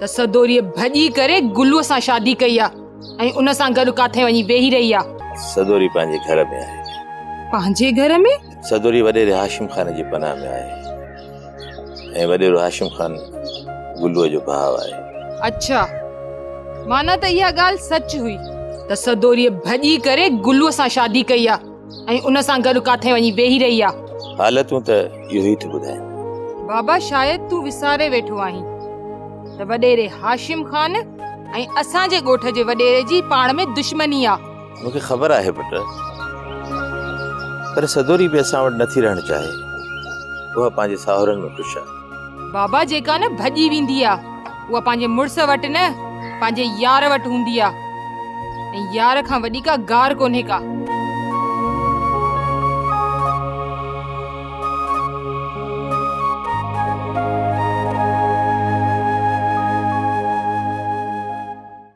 त सदोरी भॼी करे गुल्लूअ सां शादी कई आहे ऐं उन सां गॾु काथे वञी वेही रही आहे। सदोरी पंहिंजे घर में आहे। पंहिंजे घर में? सदोरी वॾेरे हाशिम खान जी पनाह में आहे ऐं वॾेरो हाशिम खान गुल्लूअ जो भाउ आहे। अच्छा, माना त इहा ॻाल्हि सच हुई त सदोरी भॼी करे गुल्लूअ सां शादी कई आहे ऐं उन सां गॾु काथे वञी वेही रही आहे। हालतूं त इहो ई थी ॿुधाइनि। बाबा शायदि तूं विसारे वेठो आहीं त वॾेरे हाशिम खान ऐं असांजे ॻोठ जे वॾेरे जी पाण में दुश्मनी आहे। मूंखे ख़बर आहे पुट, पर सदोरी बि असां वटि नथी रहणु चाहे। उहा पंहिंजे साहुरनि में ख़ुशि आहे। बाबा जेका न भॼी वेंदी आहे उहा पंहिंजे मुड़ुस वटि न पंहिंजे यार वटि हूंदी आहे ऐं यार खां वॾी का गार कोन्हे का।